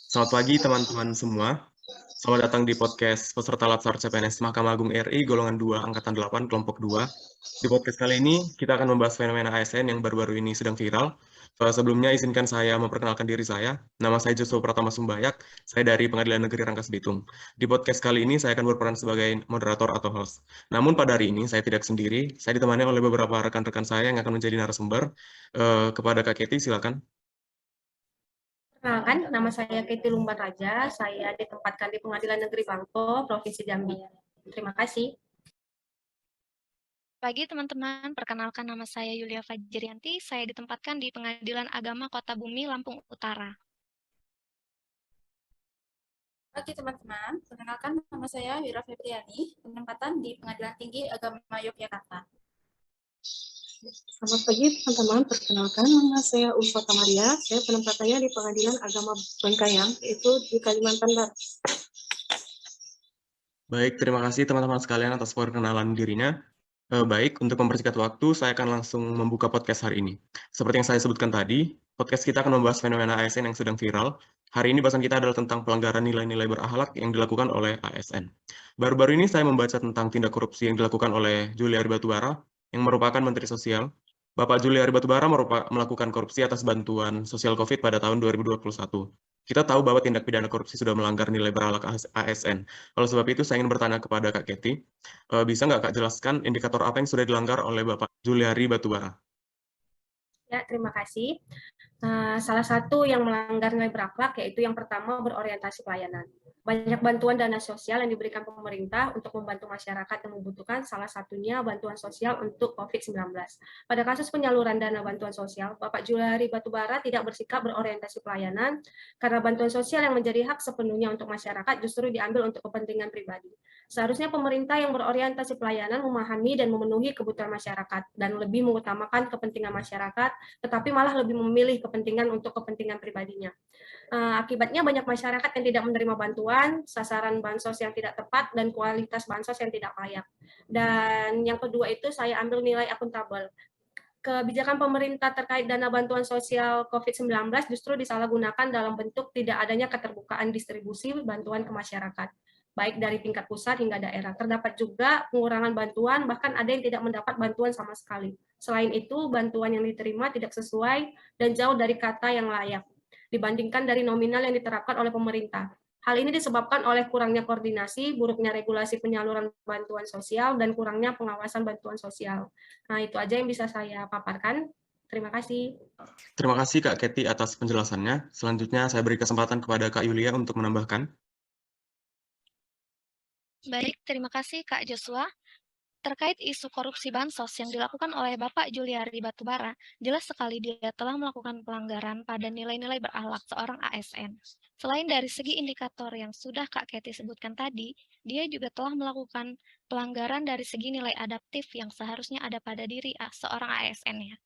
Selamat pagi teman-teman semua. Selamat datang di podcast peserta Latsar CPNS Mahkamah Agung RI golongan 2 angkatan 8 kelompok 2. Di podcast kali ini kita akan membahas fenomena ASN yang baru-baru ini sedang viral. Sebelumnya izinkan saya memperkenalkan diri saya. Nama saya Joshua Pratama Sumbayak. Saya dari Pengadilan Negeri Rangkas Bitung. Di podcast kali ini saya akan berperan sebagai moderator atau host. Namun pada hari ini saya tidak sendiri. Saya ditemani oleh beberapa rekan-rekan saya yang akan menjadi narasumber. Kepada Kak Keti, silakan. Perkenalkan, nama saya Keti Lumban Raja. Saya ditempatkan di Pengadilan Negeri Bangko, Provinsi Jambi. Terima kasih. Pagi teman-teman, perkenalkan nama saya Yulia Fajrianti. Saya ditempatkan di Pengadilan Agama Kota Bumi, Lampung Utara. Pagi teman-teman, perkenalkan nama saya Wira Febriani, penempatan di Pengadilan Tinggi Agama Yogyakarta. Selamat pagi teman-teman, perkenalkan nama saya Ulfa Kamaria, saya penempatannya di Pengadilan Agama Bengkayang, yaitu di Kalimantan Barat. Baik, terima kasih teman-teman sekalian atas perkenalan dirinya. Baik, untuk mempersingkat waktu, saya akan langsung membuka podcast hari ini. Seperti yang saya sebutkan tadi, podcast kita akan membahas fenomena ASN yang sedang viral. Hari ini bahasan kita adalah tentang pelanggaran nilai-nilai berakhlak yang dilakukan oleh ASN. Baru-baru ini saya membaca tentang tindak korupsi yang dilakukan oleh Juliari Batubara, yang merupakan Menteri Sosial. Bapak Juliari Batubara melakukan korupsi atas bantuan sosial COVID pada tahun 2021. Kita tahu bahwa tindak pidana korupsi sudah melanggar nilai berakhlak ASN. Oleh sebab itu, saya ingin bertanya kepada Kak Keti, bisa nggak Kak jelaskan indikator apa yang sudah dilanggar oleh Bapak Juliari Batubara? Ya, terima kasih. Salah satu yang melanggar nilai berakhlak yaitu yang pertama berorientasi pelayanan. Banyak bantuan dana sosial yang diberikan pemerintah untuk membantu masyarakat yang membutuhkan, salah satunya bantuan sosial untuk COVID-19. Pada kasus penyaluran dana bantuan sosial, Bapak Juliari Batubara tidak bersikap berorientasi pelayanan karena bantuan sosial yang menjadi hak sepenuhnya untuk masyarakat justru diambil untuk kepentingan pribadi. Seharusnya pemerintah yang berorientasi pelayanan memahami dan memenuhi kebutuhan masyarakat dan lebih mengutamakan kepentingan masyarakat, tetapi malah lebih memilih kepentingan untuk kepentingan pribadinya. Akibatnya banyak masyarakat yang tidak menerima bantuan, sasaran bansos yang tidak tepat, dan kualitas bansos yang tidak layak. Dan yang kedua itu saya ambil nilai akuntabel. Kebijakan pemerintah terkait dana bantuan sosial COVID-19 justru disalahgunakan dalam bentuk tidak adanya keterbukaan distribusi bantuan ke masyarakat, baik dari tingkat pusat hingga daerah. Terdapat juga pengurangan bantuan, bahkan ada yang tidak mendapat bantuan sama sekali. Selain itu, bantuan yang diterima tidak sesuai dan jauh dari kata yang layak dibandingkan dari nominal yang diterapkan oleh pemerintah. Hal ini disebabkan oleh kurangnya koordinasi, buruknya regulasi penyaluran bantuan sosial, dan kurangnya pengawasan bantuan sosial. Nah, itu aja yang bisa saya paparkan. Terima kasih. Terima kasih Kak Keti atas penjelasannya. Selanjutnya saya beri kesempatan kepada Kak Yulia untuk menambahkan. Baik, terima kasih Kak Joshua. Terkait isu korupsi bansos yang dilakukan oleh Bapak Juliari Batubara, jelas sekali dia telah melakukan pelanggaran pada nilai-nilai berakhlak seorang ASN. Selain dari segi indikator yang sudah Kak Keti sebutkan tadi, dia juga telah melakukan pelanggaran dari segi nilai adaptif yang seharusnya ada pada diri seorang ASN ya,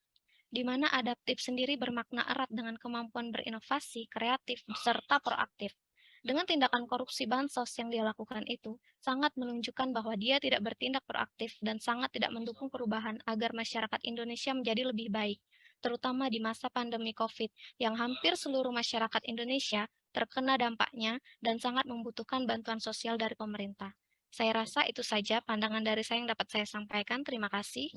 di mana adaptif sendiri bermakna erat dengan kemampuan berinovasi, kreatif, serta proaktif. Dengan tindakan korupsi bansos yang dia lakukan itu, sangat menunjukkan bahwa dia tidak bertindak proaktif dan sangat tidak mendukung perubahan agar masyarakat Indonesia menjadi lebih baik, terutama di masa pandemi COVID, yang hampir seluruh masyarakat Indonesia terkena dampaknya dan sangat membutuhkan bantuan sosial dari pemerintah. Saya rasa itu saja pandangan dari saya yang dapat saya sampaikan. Terima kasih.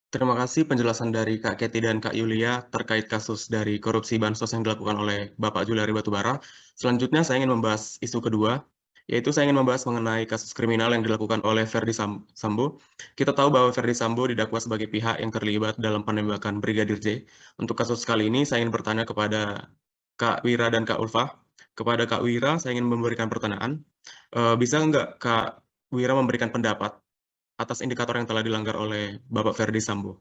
Terima kasih penjelasan dari Kak Keti dan Kak Yulia terkait kasus dari korupsi bansos yang dilakukan oleh Bapak Juliari Batubara. Selanjutnya saya ingin membahas isu kedua, yaitu saya ingin membahas mengenai kasus kriminal yang dilakukan oleh Verdi Sambo. Kita tahu bahwa Verdi Sambo didakwa sebagai pihak yang terlibat dalam penembakan Brigadir J. Untuk kasus kali ini, saya ingin bertanya kepada Kak Wira dan Kak Ulfa. Kepada Kak Wira, saya ingin memberikan pertanyaan. Bisa nggak Kak Wira memberikan pendapat atas indikator yang telah dilanggar oleh Bapak Verdi Sambo?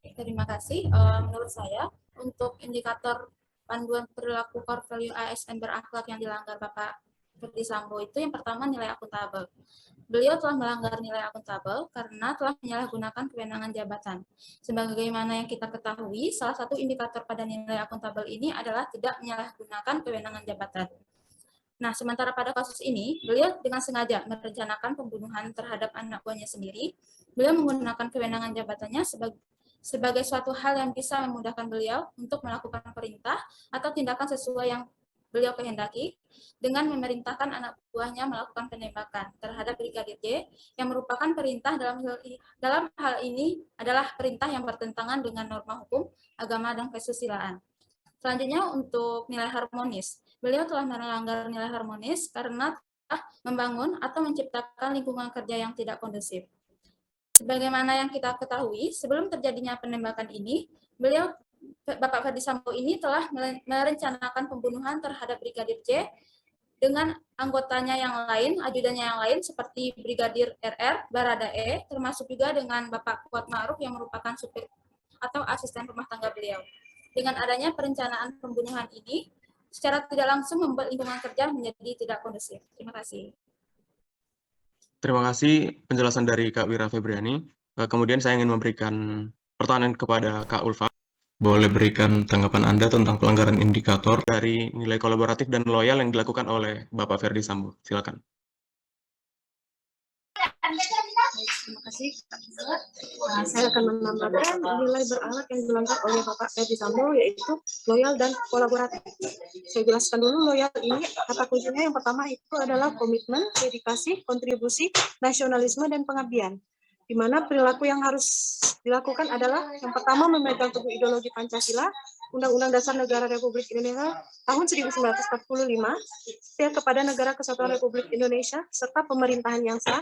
Terima kasih. Menurut saya, untuk indikator panduan perilaku core value ASN berakhlak yang dilanggar Bapak Verdi Sambo itu yang pertama nilai akuntabel. Beliau telah melanggar nilai akuntabel karena telah menyalahgunakan kewenangan jabatan. Sebagaimana yang kita ketahui, salah satu indikator pada nilai akuntabel ini adalah tidak menyalahgunakan kewenangan jabatan. Nah, sementara pada kasus ini, beliau dengan sengaja merencanakan pembunuhan terhadap anak buahnya sendiri. Beliau menggunakan kewenangan jabatannya sebagai suatu hal yang bisa memudahkan beliau untuk melakukan perintah atau tindakan sesuai yang beliau kehendaki dengan memerintahkan anak buahnya melakukan penembakan terhadap Brigadir J yang merupakan perintah dalam hal ini adalah perintah yang bertentangan dengan norma hukum, agama, dan kesusilaan. Selanjutnya untuk nilai harmonis. Beliau telah melanggar nilai harmonis karena telah membangun atau menciptakan lingkungan kerja yang tidak kondusif. Sebagaimana yang kita ketahui, sebelum terjadinya penembakan ini, Bapak Ferdi Sambo ini telah merencanakan pembunuhan terhadap Brigadir J dengan anggotanya yang lain, ajudannya yang lain seperti Brigadir RR, Barada E, termasuk juga dengan Bapak Kuat Ma'ruf yang merupakan supir atau asisten rumah tangga beliau. Dengan adanya perencanaan pembunuhan ini, secara tidak langsung membuat lingkungan kerja menjadi tidak kondusif. Terima kasih. Terima kasih penjelasan dari Kak Wira Febriani. Kemudian saya ingin memberikan pertanyaan kepada Kak Ulfa. Boleh berikan tanggapan Anda tentang pelanggaran indikator dari nilai kolaboratif dan loyal yang dilakukan oleh Bapak Ferdi Sambo. Silakan. Terima kasih. Saya akan menambahkan nilai berakhlak yang dilanggar oleh Bapak Ferdi Sambo yaitu loyal dan kolaboratif. Saya jelaskan dulu loyal ini kata kuncinya yang pertama itu adalah komitmen, dedikasi, kontribusi, nasionalisme, dan pengabdian. Di mana perilaku yang harus dilakukan adalah yang pertama memegang teguh ideologi Pancasila, Undang-Undang Dasar Negara Republik Indonesia tahun 1945, setia kepada Negara Kesatuan Republik Indonesia serta pemerintahan yang sah.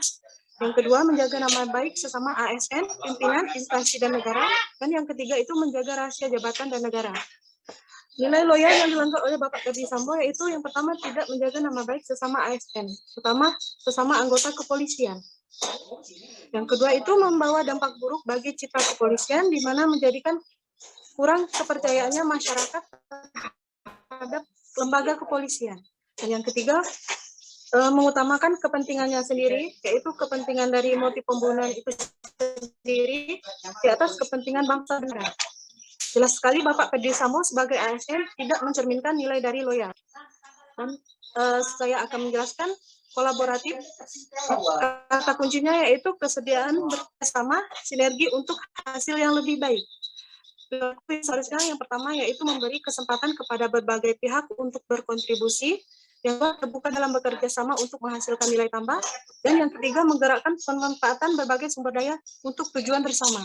Yang kedua, menjaga nama baik sesama ASN, pimpinan, instansi, dan negara. Dan yang ketiga itu menjaga rahasia jabatan dan negara. Nilai loyal yang dilanggar oleh Bapak Ferdi Sambo yaitu yang pertama tidak menjaga nama baik sesama ASN, terutama sesama anggota kepolisian. Yang kedua itu membawa dampak buruk bagi citra kepolisian, di mana menjadikan kurang kepercayaannya masyarakat terhadap lembaga kepolisian. Dan yang ketiga, mengutamakan kepentingannya sendiri, yaitu kepentingan dari motif pembunuhan itu sendiri di atas kepentingan bangsa dan negara. Jelas sekali Bapak Ferdi Sambo sebagai ASN tidak mencerminkan nilai dari loyal. Dan saya akan menjelaskan kolaboratif. Kata kuncinya yaitu kesediaan bersama, sinergi untuk hasil yang lebih baik. Seharusnya yang pertama yaitu memberi kesempatan kepada berbagai pihak untuk berkontribusi. Yang kedua, terbuka dalam bekerja sama untuk menghasilkan nilai tambah. Dan yang ketiga, menggerakkan pemanfaatan berbagai sumber daya untuk tujuan bersama.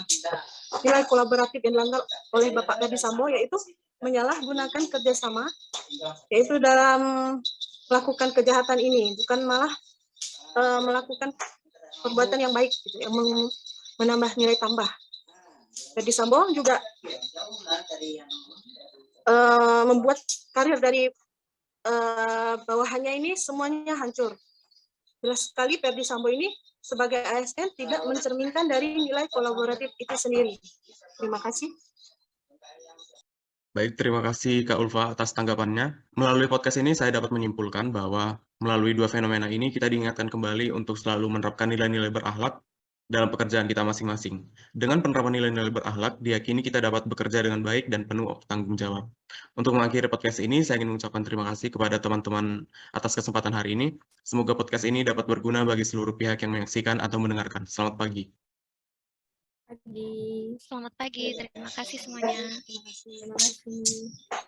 Nilai kolaboratif yang dilanggar oleh Bapak Ferdi Sambo yaitu menyalahgunakan kerjasama, yaitu dalam melakukan kejahatan ini, bukan malah melakukan perbuatan yang baik, gitu, yang menambah nilai tambah. Ferdi Sambo juga membuat karir dari bawahannya ini semuanya hancur. Jelas sekali Ferdi Sambo ini sebagai ASN tidak mencerminkan dari nilai kolaboratif itu sendiri. Terima kasih. Baik, terima kasih Kak Ulfa atas tanggapannya. Melalui podcast ini saya dapat menyimpulkan bahwa melalui dua fenomena ini kita diingatkan kembali untuk selalu menerapkan nilai-nilai berakhlak dalam pekerjaan kita masing-masing. Dengan penerapan nilai-nilai berakhlak, diyakini kita dapat bekerja dengan baik dan penuh tanggung jawab. Untuk mengakhiri podcast ini, saya ingin mengucapkan terima kasih kepada teman-teman atas kesempatan hari ini. Semoga podcast ini dapat berguna bagi seluruh pihak yang menyaksikan atau mendengarkan. Selamat pagi. Selamat pagi, terima kasih semuanya. Terima kasih.